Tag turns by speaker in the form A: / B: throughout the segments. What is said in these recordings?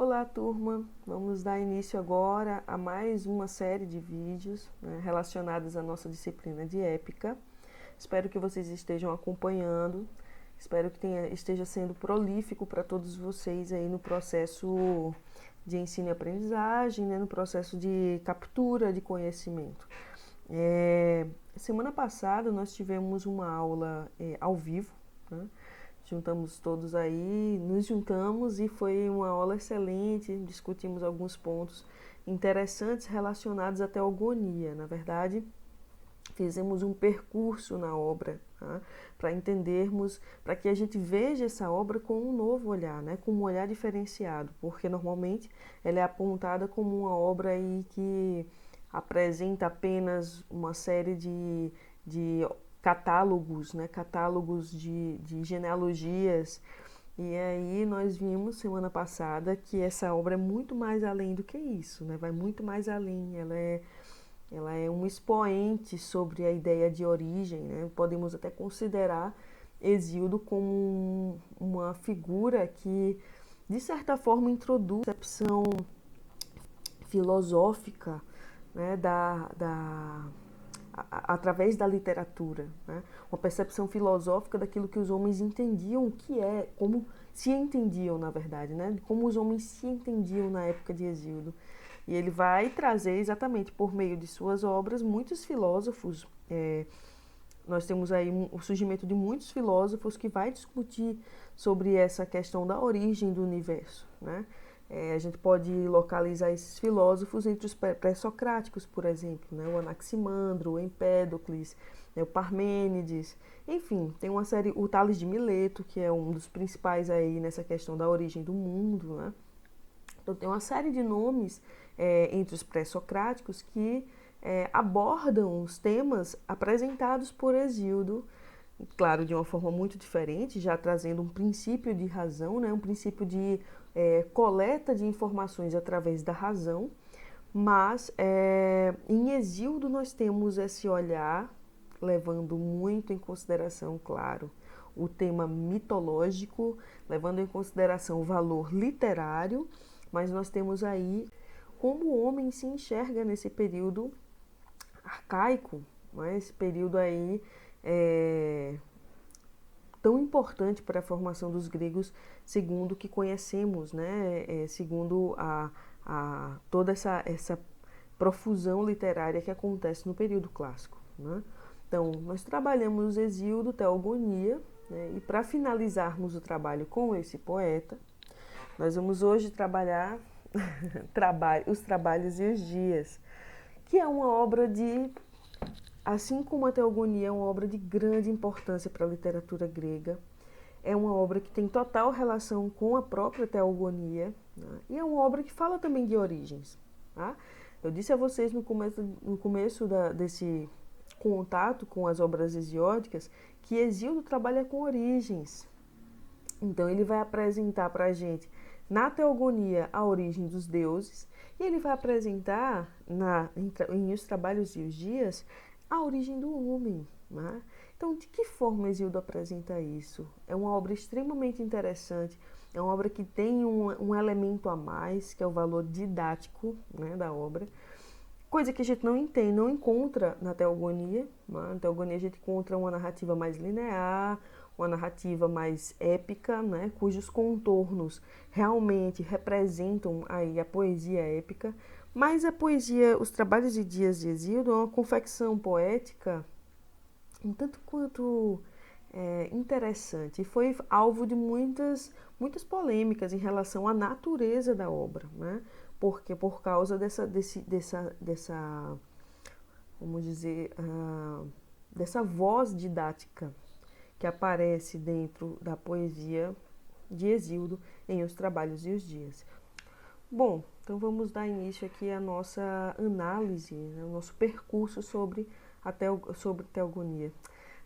A: Olá, turma! Vamos dar início agora a mais uma série de vídeos, né, relacionados à nossa disciplina de épica. Espero que vocês estejam acompanhando, espero que esteja sendo prolífico para todos vocês aí no processo de ensino e aprendizagem, né, no processo de captura de conhecimento. Semana passada nós tivemos uma aula ao vivo, né? Juntamos todos aí, nos juntamos e foi uma aula excelente, discutimos alguns pontos interessantes relacionados à teogonia. Na verdade, fizemos um percurso na obra, tá? Para entendermos, para que a gente veja essa obra com um novo olhar, né? Com um olhar diferenciado, porque normalmente ela é apontada como uma obra aí que apresenta apenas uma série de catálogos, né? Catálogos de genealogias. E aí nós vimos semana passada que essa obra é muito mais além do que isso, né? Vai muito mais além, ela é um expoente sobre a ideia de origem, né? Podemos até considerar Hesíodo como uma figura que, de certa forma, introduz a percepção filosófica, né, através da literatura, né? Uma percepção filosófica daquilo que os homens entendiam que é, como se entendiam, na verdade, né? Como os homens se entendiam na época de Hesíodo. E ele vai trazer exatamente por meio de suas obras muitos filósofos. Nós temos aí o surgimento de muitos filósofos que vai discutir sobre essa questão da origem do universo, né? A gente pode localizar esses filósofos entre os pré-socráticos, por exemplo, né? O Anaximandro, o Empédocles, né? O Parmênides, enfim, tem uma série, o Tales de Mileto, que é um dos principais aí nessa questão da origem do mundo, né? Então tem uma série de nomes entre os pré-socráticos que abordam os temas apresentados por Hesíodo, claro, de uma forma muito diferente, já trazendo um princípio de razão, né? Um princípio de coleta de informações através da razão, mas em Hesíodo nós temos esse olhar levando muito em consideração, claro, o tema mitológico, levando em consideração o valor literário, mas nós temos aí como o homem se enxerga nesse período arcaico, né? Esse período aí tão importante para a formação dos gregos, segundo o que conhecemos, né? Segundo toda essa profusão literária que acontece no período clássico, né? Então, nós trabalhamos Hesíodo, Teogonia, né? E para finalizarmos o trabalho com esse poeta, nós vamos hoje trabalhar os trabalhos e os dias, que é uma obra de, assim como a Teogonia é uma obra de grande importância para a literatura grega, é uma obra que tem total relação com a própria Teogonia, né? E é uma obra que fala também de origens, tá? Eu disse a vocês no começo desse contato com as obras hesiódicas que Hesíodo trabalha com origens. Então ele vai apresentar para a gente na Teogonia a origem dos deuses e ele vai apresentar em Os Trabalhos e os Dias a origem do homem, né? Então, de que forma Hesíodo apresenta isso? É uma obra extremamente interessante, é uma obra que tem um elemento a mais, que é o valor didático, né, da obra, coisa que a gente não encontra na Teogonia, né? Na Teogonia a gente encontra uma narrativa mais linear, uma narrativa mais épica, né, cujos contornos realmente representam aí a poesia épica, mas a poesia, Os Trabalhos e Dias de Hesíodo, é uma confecção poética um tanto quanto interessante e foi alvo de muitas polêmicas em relação à natureza da obra, né? Porque por causa dessa vamos dizer, dessa voz didática que aparece dentro da poesia de Hesíodo em Os Trabalhos e os Dias. Bom, então vamos dar início aqui à nossa análise, né, o nosso percurso sobre Teogonia,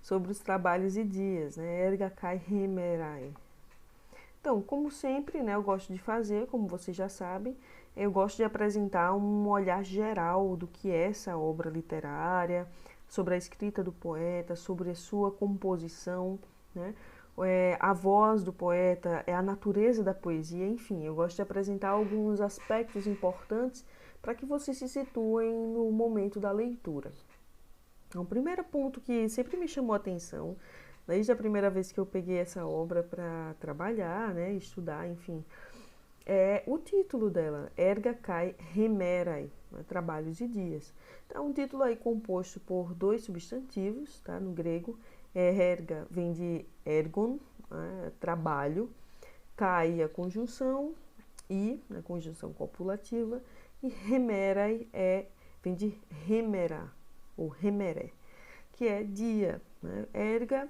A: sobre os trabalhos e dias, né, Erga Kai Hemerai. Então, como sempre, né, eu gosto de fazer, como vocês já sabem, eu gosto de apresentar um olhar geral do que é essa obra literária, sobre a escrita do poeta, sobre a sua composição, né? a voz do poeta, a natureza da poesia, enfim, eu gosto de apresentar alguns aspectos importantes para que vocês se situem no momento da leitura. Então, o primeiro ponto que sempre me chamou a atenção, desde a primeira vez que eu peguei essa obra para trabalhar, né, estudar, enfim, é o título dela, Erga Kai Hemerai, né, Trabalhos e Dias. Então, um título aí composto por dois substantivos, tá, no grego. Erga vem de ergon, né, trabalho, kai, a conjunção, e, né, conjunção copulativa, e hemerai vem de hemera, ou hemeré, que é dia. Né? Erga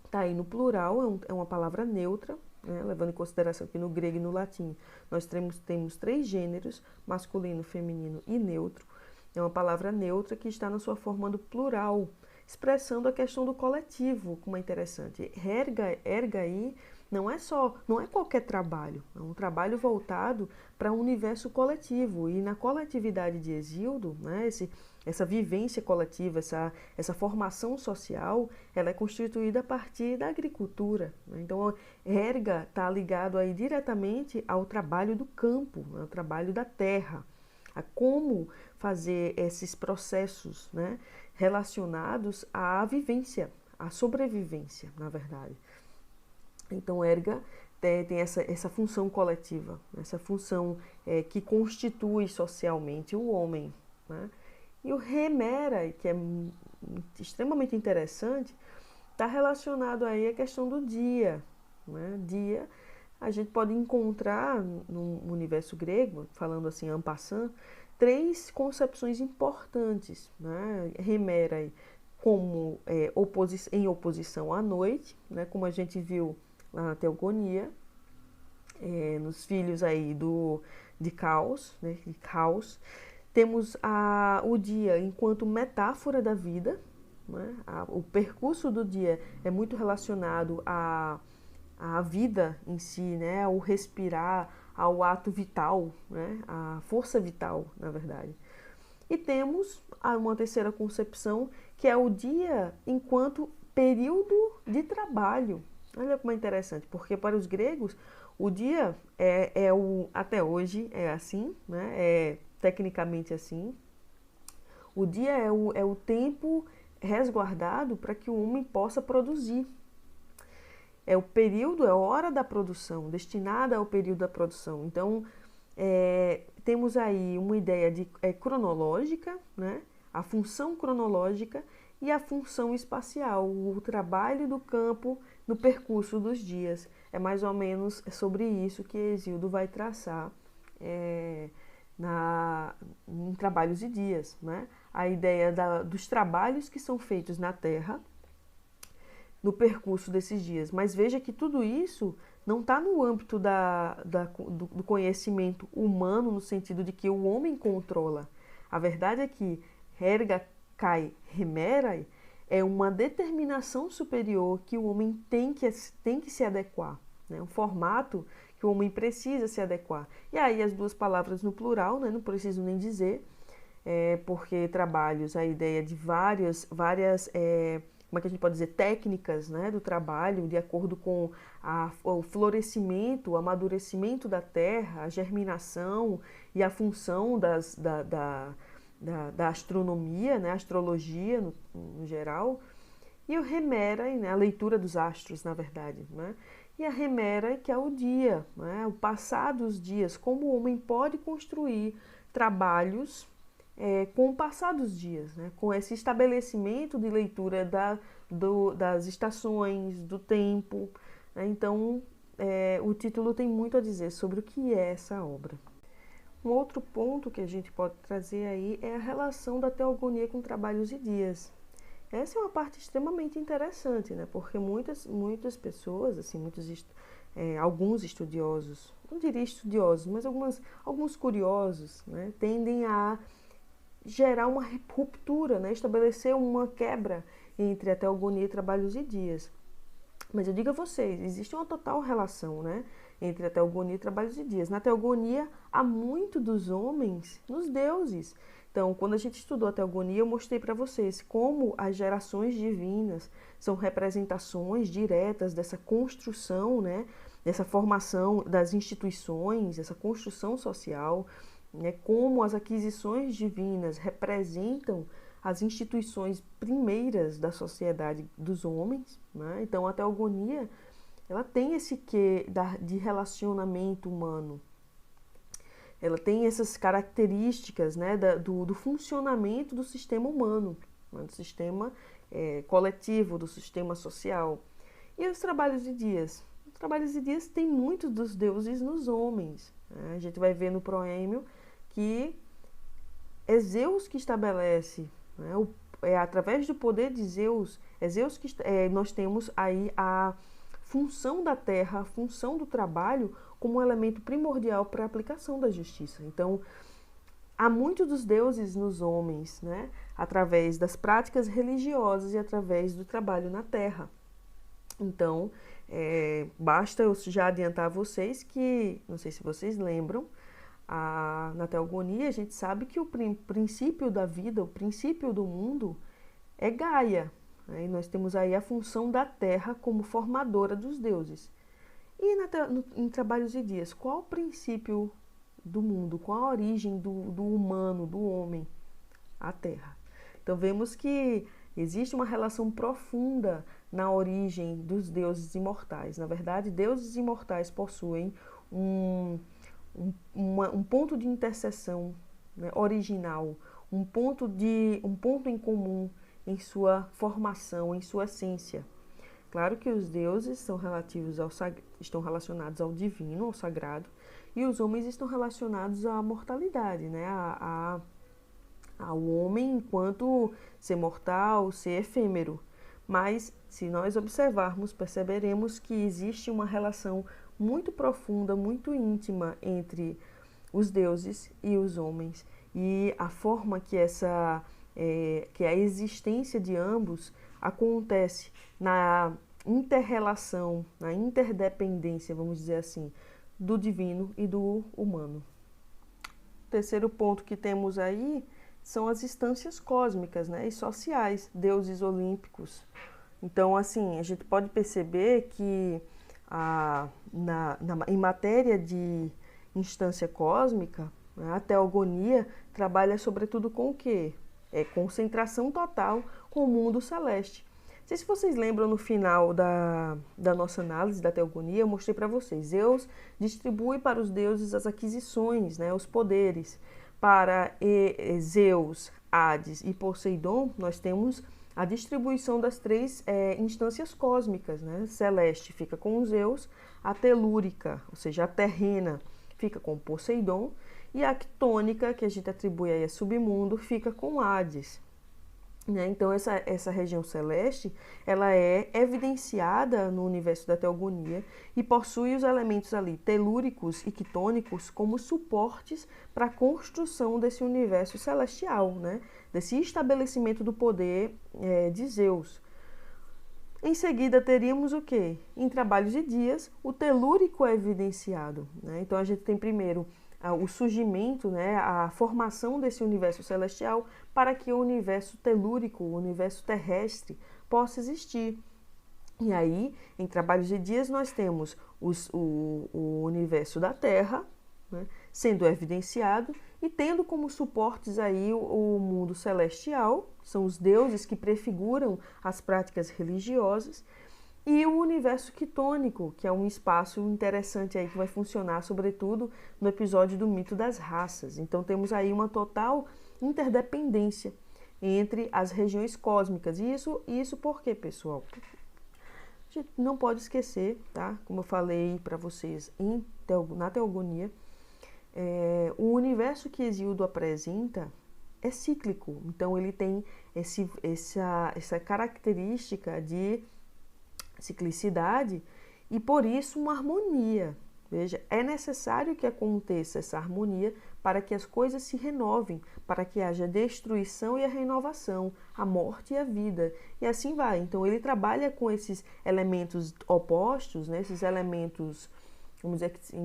A: está aí no plural, é uma palavra neutra, né? Levando em consideração que no grego e no latim nós temos três gêneros, masculino, feminino e neutro. É uma palavra neutra que está na sua forma do plural, expressando a questão do coletivo, como é interessante. Erga aí não é qualquer trabalho, é um trabalho voltado para o universo coletivo. E na coletividade de Hesíodo, né, essa vivência coletiva, essa formação social, ela é constituída a partir da agricultura. Né? Então, erga está ligado aí diretamente ao trabalho do campo, ao trabalho da terra, a como fazer esses processos, né, relacionados à vivência, à sobrevivência, na verdade. Então, erga tem essa função coletiva, essa função que constitui socialmente o homem. Né? E o remera, que é extremamente interessante, está relacionado aí à questão do dia. Né? Dia, a gente pode encontrar no universo grego, falando assim en passant, três concepções importantes. Né? Remera como em oposição à noite, né? Como a gente viu lá na Teogonia, nos filhos aí de Caos, né? De Caos. Temos o dia enquanto metáfora da vida. Né? O percurso do dia é muito relacionado à vida em si, né? Ao respirar, ao ato vital, né? À força vital, na verdade. E temos uma terceira concepção, que é o dia enquanto período de trabalho. Olha como é interessante, porque para os gregos o dia até hoje é assim, né? É tecnicamente assim. O dia é o tempo resguardado para que o homem possa produzir. É o período, é a hora da produção, destinada ao período da produção. Então, temos aí uma ideia de cronológica, né? A função cronológica e a função espacial, o trabalho do campo no percurso dos dias. É mais ou menos sobre isso que Hesíodo vai traçar em Trabalhos e Dias. Né? A ideia dos trabalhos que são feitos na Terra no percurso desses dias. Mas veja que tudo isso não está no âmbito do conhecimento humano, no sentido de que o homem controla. A verdade é que erga kai hemerai é uma determinação superior que o homem tem que se adequar. Né? Um formato que o homem precisa se adequar. E aí as duas palavras no plural, né? Não preciso nem dizer, porque trabalhos, a ideia de várias como é que a gente pode dizer, técnicas, né, do trabalho, de acordo com o florescimento, o amadurecimento da terra, a germinação e a função da astronomia, né, astrologia no geral, e o remera, né, a leitura dos astros, na verdade, né, e a remera, que é o dia, né, o passar dos dias, como o homem pode construir trabalhos com o passar dos dias, né? Com esse estabelecimento de leitura das estações, do tempo. Né? Então, o título tem muito a dizer sobre o que é essa obra. Um outro ponto que a gente pode trazer aí é a relação da teogonia com Trabalhos e Dias. Essa é uma parte extremamente interessante, né? Porque muitas pessoas, assim, alguns estudiosos, não diria estudiosos, mas alguns curiosos, né? Tendem a gerar uma ruptura, né? Estabelecer uma quebra entre a teogonia e Trabalhos e Dias. Mas eu digo a vocês, existe uma total relação, né? entre a teogonia e trabalhos e dias. Na teogonia, há muito dos homens nos deuses. Então, quando a gente estudou a teogonia, eu mostrei para vocês como as gerações divinas são representações diretas dessa construção, né, dessa formação das instituições, essa construção social, né, como as aquisições divinas representam as instituições primeiras da sociedade dos homens, né? Então, a teogonia, ela tem esse quê de relacionamento humano. Ela tem essas características, né, do funcionamento do sistema humano, né, do sistema coletivo, do sistema social. E os trabalhos de dias? Os trabalhos de dias têm muitos dos deuses nos homens, né? A gente vai ver no proêmio que é Zeus que estabelece, né, através do poder de Zeus, é Zeus que nós temos aí a função da terra, a função do trabalho como um elemento primordial para a aplicação da justiça. Então, há muito dos deuses nos homens, né, através das práticas religiosas e através do trabalho na terra. Então, basta eu já adiantar a vocês que, não sei se vocês lembram, na teogonia a gente sabe que o princípio da vida, o princípio do mundo é Gaia, né? E nós temos aí a função da terra como formadora dos deuses. E em trabalhos e dias, qual o princípio do mundo, qual a origem do humano, do homem? A terra. Então vemos que existe uma relação profunda na origem dos deuses imortais. Na verdade, deuses imortais possuem um ponto de interseção, né, original, um ponto em comum em sua formação, em sua essência. Claro que os deuses estão relacionados ao divino, ao sagrado, e os homens estão relacionados à mortalidade, né, ao homem enquanto ser mortal, ser efêmero. Mas, se nós observarmos, perceberemos que existe uma relação muito profunda, muito íntima entre os deuses e os homens, e a forma que que a existência de ambos acontece na inter-relação, na interdependência, vamos dizer assim, do divino e do humano. O terceiro ponto que temos aí são as instâncias cósmicas, né, e sociais, deuses olímpicos. Então, assim, a gente pode perceber que em matéria de instância cósmica, né, a teogonia trabalha sobretudo com o quê? Concentração total com o mundo celeste. Não sei se vocês lembram, no final da nossa análise da teogonia, eu mostrei para vocês. Zeus distribui para os deuses as aquisições, né, os poderes. Para Zeus, Hades e Poseidon, nós temos a distribuição das três instâncias cósmicas, né? Celeste fica com Zeus, a telúrica, ou seja, a terrena, fica com Poseidon, e a quitônica, que a gente atribui aí a submundo, fica com Hades. Né? Então, essa região celeste, ela é evidenciada no universo da teogonia e possui os elementos ali telúricos e quitônicos como suportes para a construção desse universo celestial, né? Desse estabelecimento do poder de Zeus. Em seguida, teríamos o quê? Em trabalhos de dias, o telúrico é evidenciado, né? Então, a gente tem primeiro o surgimento, né, a formação desse universo celestial para que o universo telúrico, o universo terrestre, possa existir. E aí, em trabalhos de dias, nós temos o universo da Terra, né, sendo evidenciado e tendo como suportes aí o mundo celestial, são os deuses que prefiguram as práticas religiosas, e o universo quitônico, que é um espaço interessante aí que vai funcionar, sobretudo, no episódio do mito das raças. Então, temos aí uma total interdependência entre as regiões cósmicas. E isso por quê, pessoal? A gente não pode esquecer, tá? Como eu falei para vocês na teogonia, o universo que Hesíodo apresenta é cíclico. Então, ele tem essa característica de ciclicidade e, por isso, uma harmonia. Veja, é necessário que aconteça essa harmonia para que as coisas se renovem, para que haja destruição e a renovação, a morte e a vida, e assim vai. Então, ele trabalha com esses elementos opostos, né, esses elementos vamos dizer que assim,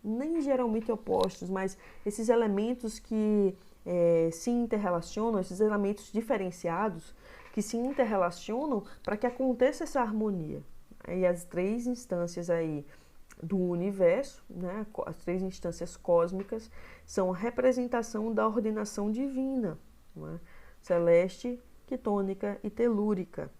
A: nem geralmente opostos, mas esses elementos que se interrelacionam, esses elementos diferenciados que se interrelacionam para que aconteça essa harmonia. E as três instâncias aí do universo, né, as três instâncias cósmicas, são a representação da ordenação divina, né, celeste, quitônica e telúrica.